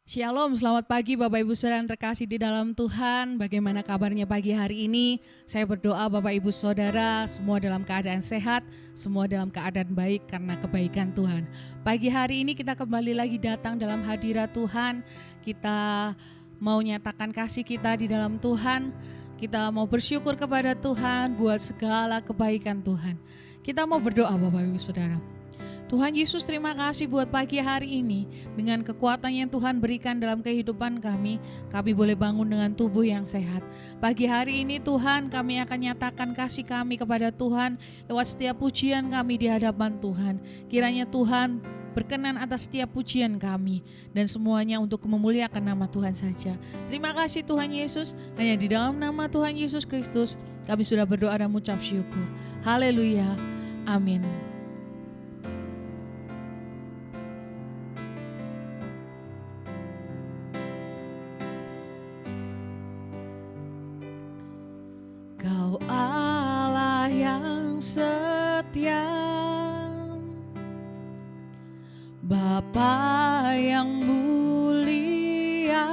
Shalom, selamat pagi Bapak Ibu Saudara yang terkasih di dalam Tuhan. Bagaimana kabarnya pagi hari ini? Saya berdoa Bapak Ibu Saudara semua dalam keadaan sehat, semua dalam keadaan baik karena kebaikan Tuhan. Pagi hari ini kita kembali lagi datang dalam hadirat Tuhan. Kita mau nyatakan kasih kita di dalam Tuhan. Kita mau bersyukur kepada Tuhan buat segala kebaikan Tuhan. Kita mau berdoa Bapak Ibu Saudara. Tuhan Yesus, terima kasih buat pagi hari ini. Dengan kekuatan yang Tuhan berikan dalam kehidupan kami boleh bangun dengan tubuh yang sehat. Pagi hari ini Tuhan, kami akan nyatakan kasih kami kepada Tuhan lewat setiap pujian kami di hadapan Tuhan. Kiranya Tuhan berkenan atas setiap pujian kami dan semuanya untuk memuliakan nama Tuhan saja. Terima kasih Tuhan Yesus, hanya di dalam nama Tuhan Yesus Kristus kami sudah berdoa dan mengucap syukur. Haleluya, amin. Kau Allah yang setia, Bapa yang mulia,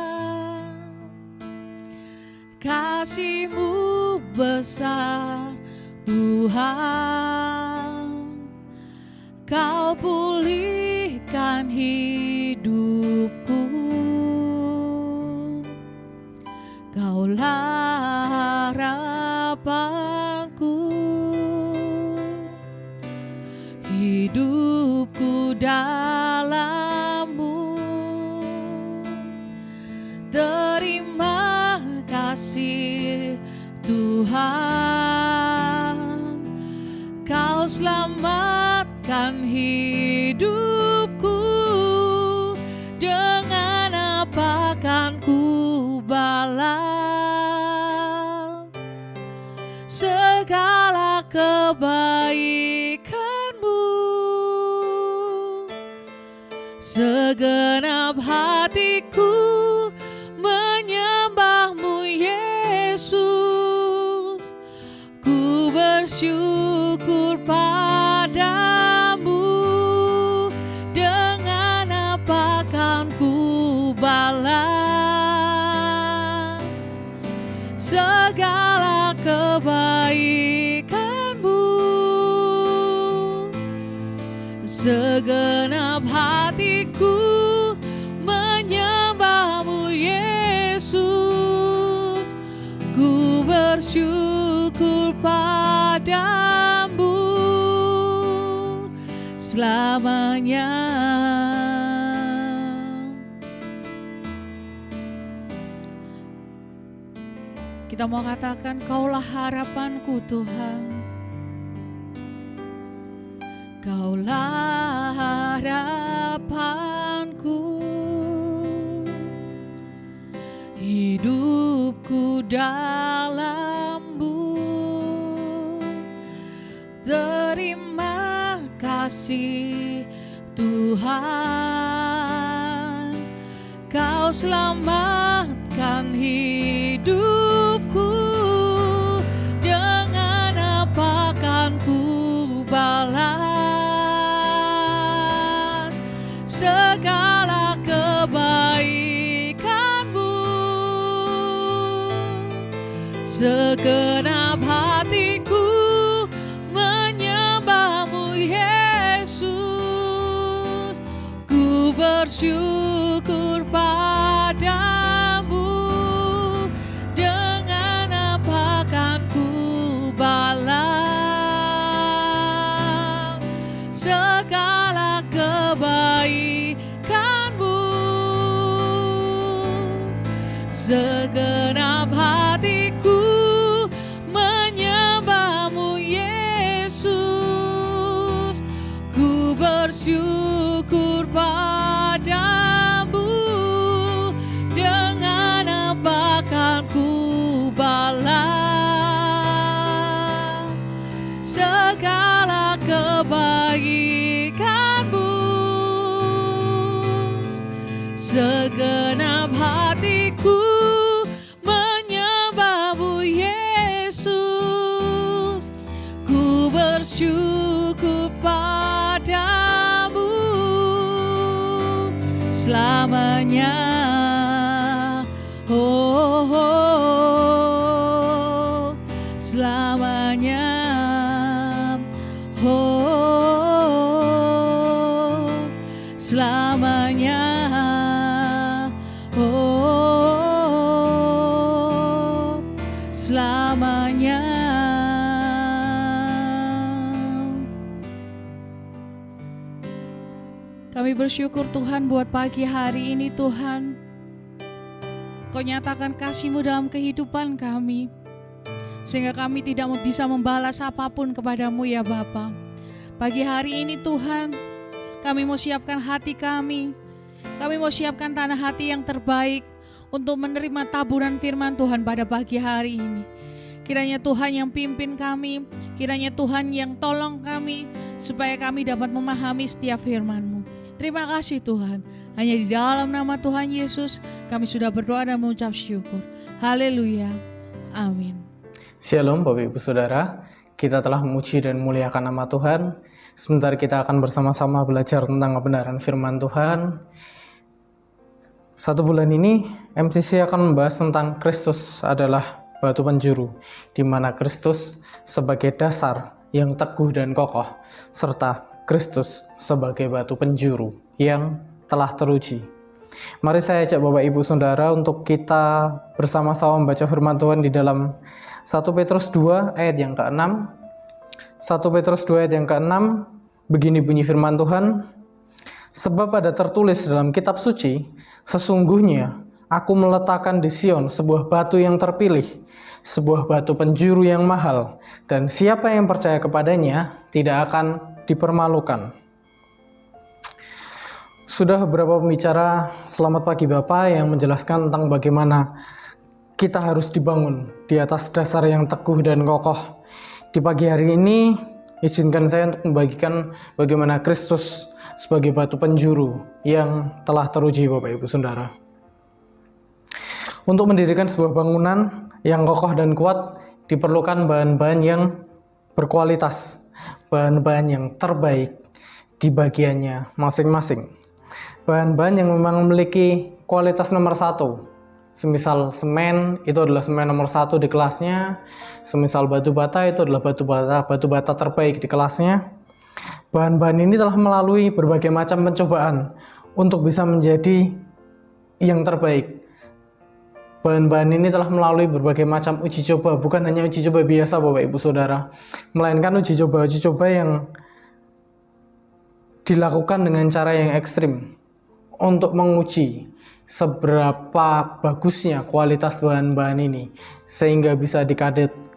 kasih-Mu besar Tuhan. Kau pulihkan hidupku, Kaulah harapanku, hidupku dalam-Mu. Terima kasih Tuhan, Kau selamatkan hidupku. Dengan apa kan ku balas segala kebaikan-Mu? Segenap hatiku menyembah-Mu Yesus. Ku bersyukur padamu. Dengan apa kan ku balas segala kebaikan-Mu? Segenap hatiku menyembah-Mu Yesus. Ku bersyukur padamu selamanya. Kita mau katakan, Kaulah harapanku Tuhan, Kaulah harapanku, hidupku dalam-Mu. Terima kasih Tuhan, Kau selamatkan hidupku. Dengan apa kan ku balas segala kebaikan-Mu? Segenap hatiku menyembah-Mu Yesus. Ku bersyukur padamu. Dengan apa kan ku balas segala kebaikan-Mu? Segenap hatiku menyembah-Mu Yesus. Ku bersyukur padamu. Dengan apa kan ku balas segala kebaikan-Mu? Segenap hatiku menyembah-Mu Yesus. Ku bersyukur padamu selamanya. selamanya. Kami bersyukur Tuhan buat pagi hari ini Tuhan. Kau nyatakan kasih-Mu dalam kehidupan kami, sehingga kami tidak bisa membalas apapun kepadamu ya Bapa. Pagi hari ini Tuhan, kami mau siapkan hati kami. Kami mau siapkan tanah hati yang terbaik untuk menerima taburan firman Tuhan pada pagi hari ini. Kiranya Tuhan yang pimpin kami, kiranya Tuhan yang tolong kami, supaya kami dapat memahami setiap firman-Mu. Terima kasih Tuhan. Hanya di dalam nama Tuhan Yesus kami sudah berdoa dan mengucap syukur. Haleluya. Amin. Shalom Bapak Ibu Saudara. Kita telah memuji dan memuliakan nama Tuhan. Sebentar kita akan bersama-sama belajar tentang kebenaran firman Tuhan. 1 bulan ini MCC akan membahas tentang Kristus adalah batu penjuru, di mana Kristus sebagai dasar yang teguh dan kokoh, serta Kristus sebagai batu penjuru yang telah teruji. Mari saya ajak Bapak Ibu Saudara untuk kita bersama-sama membaca firman Tuhan di dalam 1 Petrus 2 ayat yang ke-6. 1 Petrus 2 ayat yang ke-6, begini bunyi firman Tuhan. Sebab ada tertulis dalam kitab suci, sesungguhnya aku meletakkan di Sion sebuah batu yang terpilih, sebuah batu penjuru yang mahal, dan siapa yang percaya kepadanya tidak akan dipermalukan. Sudah beberapa pembicara selamat pagi Bapak yang menjelaskan tentang bagaimana kita harus dibangun di atas dasar yang teguh dan kokoh. Di pagi hari ini izinkan saya untuk membagikan bagaimana Kristus sebagai batu penjuru yang telah teruji Bapak Ibu Saudara. Untuk mendirikan sebuah bangunan yang kokoh dan kuat diperlukan bahan-bahan yang berkualitas, bahan-bahan yang terbaik di bagiannya masing-masing. Bahan-bahan yang memang memiliki kualitas nomor 1. Semisal semen itu adalah semen nomor 1 di kelasnya. Semisal batu bata itu adalah batu bata terbaik di kelasnya. Bahan-bahan ini telah melalui berbagai macam pencobaan untuk bisa menjadi yang terbaik. Bahan-bahan ini telah melalui berbagai macam uji coba, bukan hanya uji coba biasa Bapak Ibu Saudara, melainkan uji coba yang dilakukan dengan cara yang ekstrim untuk menguji seberapa bagusnya kualitas bahan-bahan ini sehingga bisa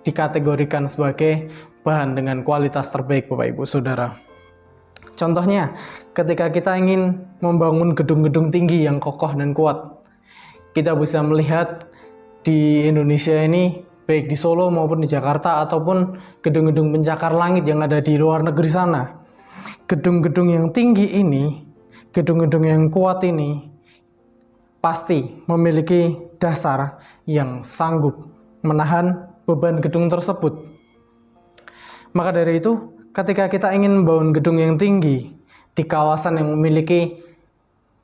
dikategorikan sebagai bahan dengan kualitas terbaik Bapak Ibu Saudara. Contohnya, ketika kita ingin membangun gedung-gedung tinggi yang kokoh dan kuat, kita bisa melihat di Indonesia ini, baik di Solo maupun di Jakarta, ataupun gedung-gedung pencakar langit yang ada di luar negeri sana. Gedung-gedung yang tinggi ini, gedung-gedung yang kuat ini, pasti memiliki dasar yang sanggup menahan beban gedung tersebut. Maka dari itu, ketika kita ingin membangun gedung yang tinggi di kawasan yang memiliki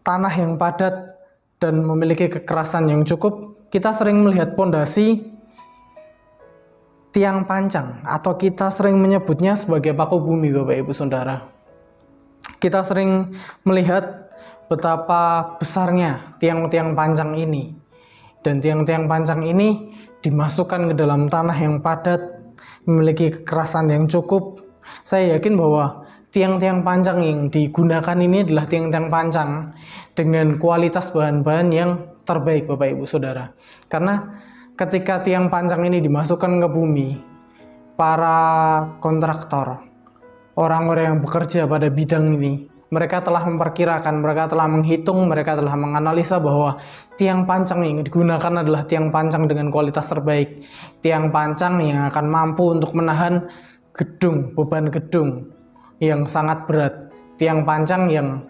tanah yang padat dan memiliki kekerasan yang cukup, kita sering melihat pondasi tiang pancang, atau kita sering menyebutnya sebagai paku bumi Bapak Ibu Saudara. Kita sering melihat betapa besarnya tiang-tiang pancang ini, dan tiang-tiang pancang ini dimasukkan ke dalam tanah yang padat, memiliki kekerasan yang cukup. Saya yakin bahwa tiang-tiang pancang yang digunakan ini adalah tiang-tiang pancang dengan kualitas bahan-bahan yang terbaik Bapak Ibu Saudara. Karena ketika tiang pancang ini dimasukkan ke bumi, para kontraktor, orang-orang yang bekerja pada bidang ini, mereka telah memperkirakan, mereka telah menghitung, mereka telah menganalisa bahwa tiang pancang yang digunakan adalah tiang pancang dengan kualitas terbaik, tiang pancang yang akan mampu untuk menahan beban gedung yang sangat berat, tiang pancang yang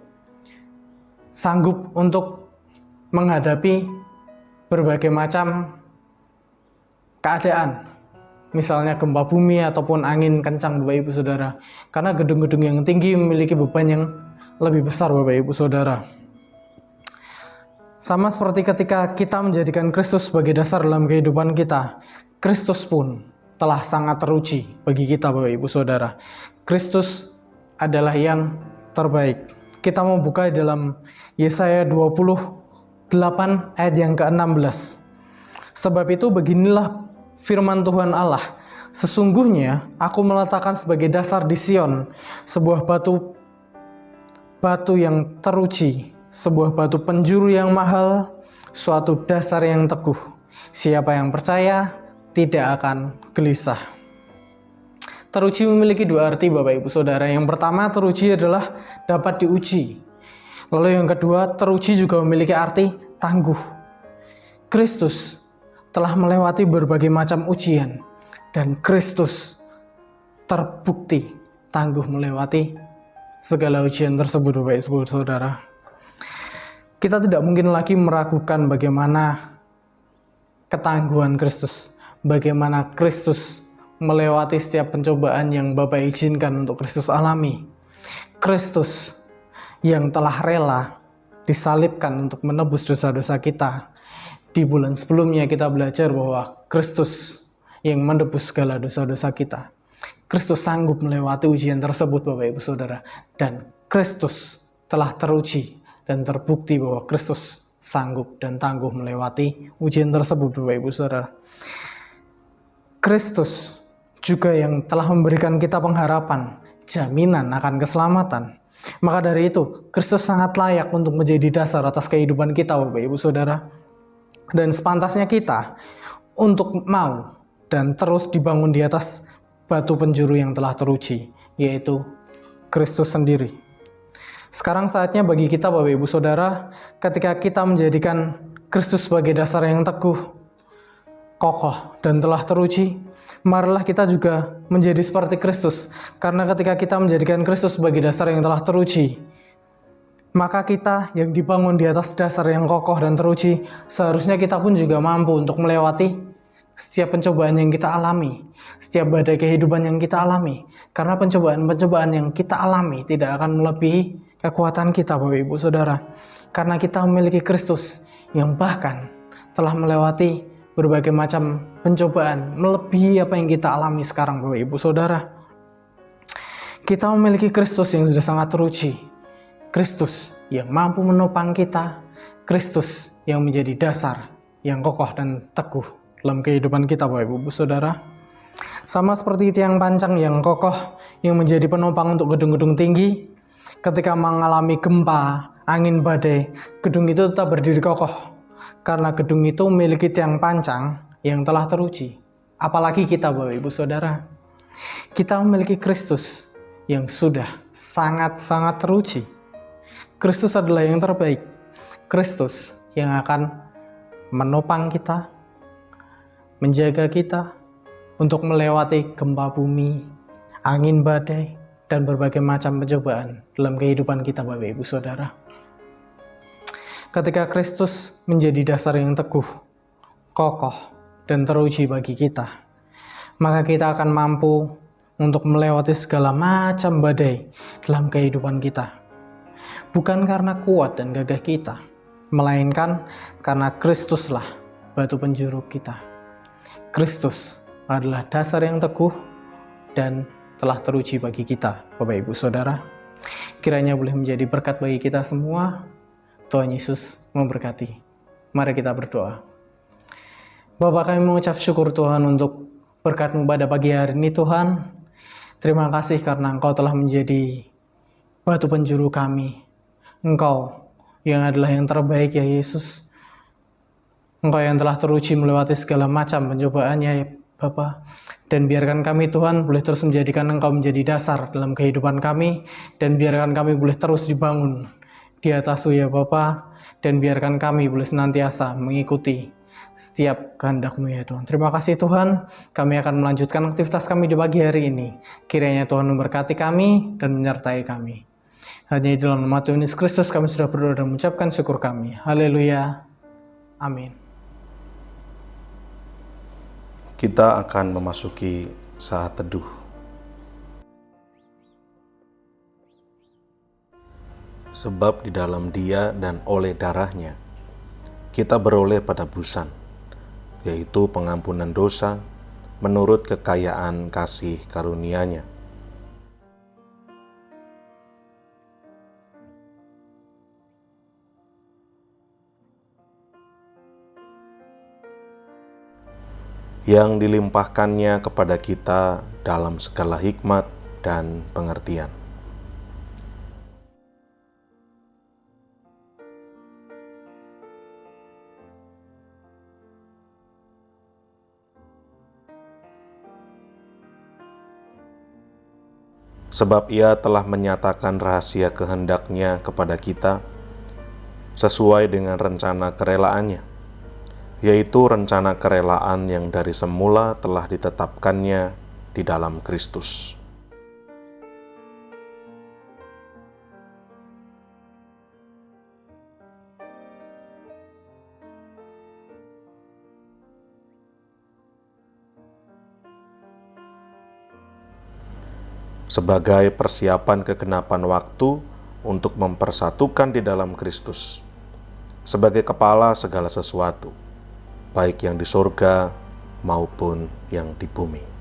sanggup untuk menghadapi berbagai macam keadaan, misalnya gempa bumi ataupun angin kencang Bapak Ibu Saudara. Karena gedung-gedung yang tinggi memiliki beban yang lebih besar Bapak Ibu Saudara. Sama seperti ketika kita menjadikan Kristus sebagai dasar dalam kehidupan kita, Kristus pun telah sangat teruji bagi kita Bapak Ibu Saudara. Kristus adalah yang terbaik. Kita mau buka dalam Yesaya 28 ayat yang ke-16. Sebab itu beginilah firman Tuhan Allah, "Sesungguhnya aku meletakkan sebagai dasar di Sion sebuah batu yang teruji, sebuah batu penjuru yang mahal, suatu dasar yang teguh. Siapa yang percaya tidak akan gelisah." Teruji memiliki dua arti Bapak Ibu Saudara. Yang pertama, teruji adalah dapat diuji. Lalu yang kedua, teruji juga memiliki arti tangguh. Kristus telah melewati berbagai macam ujian dan Kristus terbukti tangguh melewati segala ujian tersebut Bapak Ibu Saudara. Kita tidak mungkin lagi meragukan bagaimana ketangguhan Kristus, bagaimana Kristus melewati setiap pencobaan yang Bapa izinkan untuk Kristus alami. Kristus yang telah rela disalibkan untuk menebus dosa-dosa kita. Di bulan sebelumnya kita belajar bahwa Kristus yang menebus segala dosa-dosa kita. Kristus sanggup melewati ujian tersebut Bapak Ibu Saudara. Dan Kristus telah teruji dan terbukti bahwa Kristus sanggup dan tangguh melewati ujian tersebut Bapak Ibu Saudara. Kristus juga yang telah memberikan kita pengharapan, jaminan akan keselamatan. Maka dari itu, Kristus sangat layak untuk menjadi dasar atas kehidupan kita Bapak Ibu Saudara. Dan sepantasnya kita untuk mau dan terus dibangun di atas batu penjuru yang telah teruji, yaitu Kristus sendiri. Sekarang saatnya bagi kita Bapak Ibu Saudara, ketika kita menjadikan Kristus sebagai dasar yang teguh, kokoh, dan telah teruji, marilah kita juga menjadi seperti Kristus. Karena ketika kita menjadikan Kristus sebagai dasar yang telah teruji, maka kita yang dibangun di atas dasar yang kokoh dan teruji, seharusnya kita pun juga mampu untuk melewati setiap pencobaan yang kita alami, setiap badai kehidupan yang kita alami. Karena pencobaan-pencobaan yang kita alami tidak akan melebihi kekuatan kita Bapak Ibu Saudara. Karena kita memiliki Kristus yang bahkan telah melewati berbagai macam pencobaan, melebihi apa yang kita alami sekarang Bapak Ibu Saudara. Kita memiliki Kristus yang sudah sangat teruji, Kristus yang mampu menopang kita, Kristus yang menjadi dasar yang kokoh dan teguh dalam kehidupan kita Bapak Ibu Saudara. Sama seperti tiang pancang yang kokoh yang menjadi penopang untuk gedung-gedung tinggi, ketika mengalami gempa, angin badai, gedung itu tetap berdiri kokoh. Karena gedung itu memiliki tiang pancang yang telah teruji. Apalagi kita Bapak Ibu Saudara. Kita memiliki Kristus yang sudah sangat-sangat teruji. Kristus adalah yang terbaik. Kristus yang akan menopang kita, menjaga kita untuk melewati gempa bumi, angin badai, dan berbagai macam pencobaan dalam kehidupan kita Bapak Ibu Saudara. Ketika Kristus menjadi dasar yang teguh, kokoh, dan teruji bagi kita, maka kita akan mampu untuk melewati segala macam badai dalam kehidupan kita. Bukan karena kuat dan gagah kita, melainkan karena Kristuslah batu penjuru kita. Kristus adalah dasar yang teguh dan telah teruji bagi kita, Bapak Ibu Saudara. Kiranya boleh menjadi berkat bagi kita semua. Tuhan Yesus memberkati. Mari kita berdoa. Bapa, kami mengucap syukur Tuhan untuk berkat-Mu pada pagi hari ini Tuhan. Terima kasih karena Engkau telah menjadi batu penjuru kami. Engkau yang adalah yang terbaik ya Yesus. Engkau yang telah teruji melewati segala macam pencobaannya ya Bapa. Dan biarkan kami Tuhan boleh terus menjadikan Engkau menjadi dasar dalam kehidupan kami. Dan biarkan kami boleh terus dibangun di atas-Mu ya Bapa, dan biarkan kami boleh senantiasa mengikuti setiap kehendak-Mu ya Tuhan. Terima kasih Tuhan, kami akan melanjutkan aktivitas kami di pagi hari ini. Kiranya Tuhan memberkati kami dan menyertai kami. Hanya di dalam nama Tuhan Yesus Kristus kami sudah berdoa dan mengucapkan syukur kami. Haleluya. Amin. Kita akan memasuki saat teduh. Sebab di dalam Dia dan oleh darahnya, kita beroleh penebusan, yaitu pengampunan dosa menurut kekayaan kasih karunia-Nya. yang dilimpahkannya kepada kita dalam segala hikmat dan pengertian. Sebab Ia telah menyatakan rahasia kehendak-Nya kepada kita sesuai dengan rencana kerelaan-Nya, yaitu rencana kerelaan yang dari semula telah ditetapkannya di dalam Kristus. Sebagai persiapan kegenapan waktu untuk mempersatukan di dalam Kristus, sebagai kepala segala sesuatu, baik yang di surga maupun yang di bumi.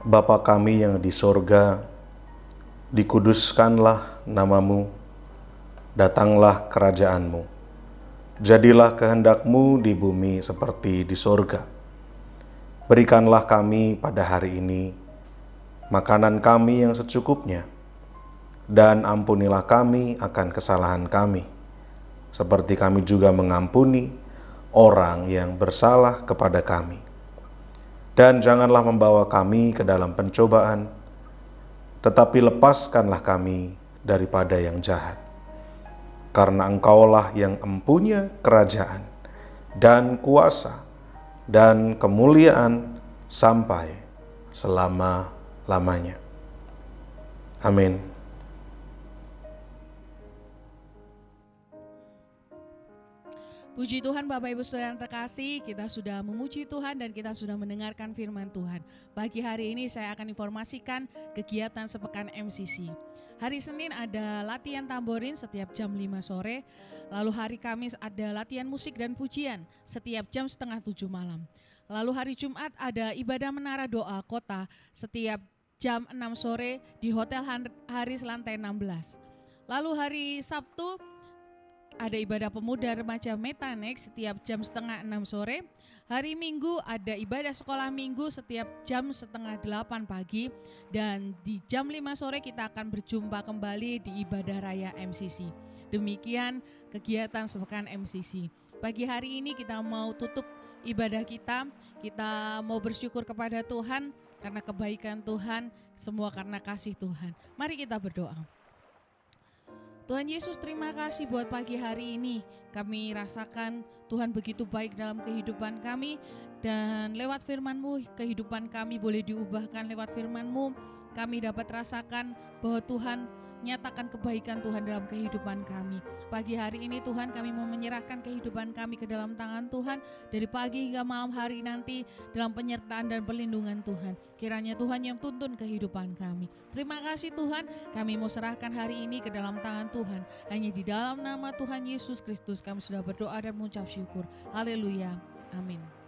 Bapa kami yang di sorga, dikuduskanlah namamu, datanglah kerajaanmu, jadilah kehendakmu di bumi seperti di sorga. Berikanlah kami pada hari ini makanan kami yang secukupnya, dan ampunilah kami akan kesalahan kami, seperti kami juga mengampuni orang yang bersalah kepada kami. Dan janganlah membawa kami ke dalam pencobaan, tetapi lepaskanlah kami daripada yang jahat. Karena Engkaulah yang empunya kerajaan dan kuasa dan kemuliaan sampai selama-lamanya. Amin. Puji Tuhan Bapak Ibu Saudara yang terkasih, kita sudah memuji Tuhan dan kita sudah mendengarkan firman Tuhan. Pagi hari ini saya akan informasikan kegiatan sepekan MCC. Hari Senin ada latihan tamborin setiap jam 5 sore, lalu hari Kamis ada latihan musik dan pujian setiap jam 6:30 malam. Lalu hari Jumat ada ibadah menara doa kota setiap jam 6 sore di Hotel Haris lantai 16. Lalu hari Sabtu ada ibadah pemuda remaja Metanex setiap jam 5:30 sore. Hari Minggu ada ibadah sekolah minggu setiap jam 7:30 pagi. Dan di jam 5 sore kita akan berjumpa kembali di ibadah raya MCC. Demikian kegiatan sepekan MCC. Pagi hari ini kita mau tutup ibadah kita mau bersyukur kepada Tuhan karena kebaikan Tuhan, semua karena kasih Tuhan. Mari kita berdoa. Tuhan Yesus, terima kasih buat pagi hari ini. Kami rasakan Tuhan begitu baik dalam kehidupan kami, dan lewat firman-Mu kehidupan kami boleh diubahkan. Lewat firman-Mu kami dapat rasakan bahwa Tuhan nyatakan kebaikan Tuhan dalam kehidupan kami. Pagi hari ini Tuhan, kami mau menyerahkan kehidupan kami ke dalam tangan Tuhan, dari pagi hingga malam hari nanti dalam penyertaan dan perlindungan Tuhan. Kiranya Tuhan yang tuntun kehidupan kami. Terima kasih Tuhan, kami mau serahkan hari ini ke dalam tangan Tuhan. Hanya di dalam nama Tuhan Yesus Kristus kami sudah berdoa dan mengucap syukur. Haleluya. Amin.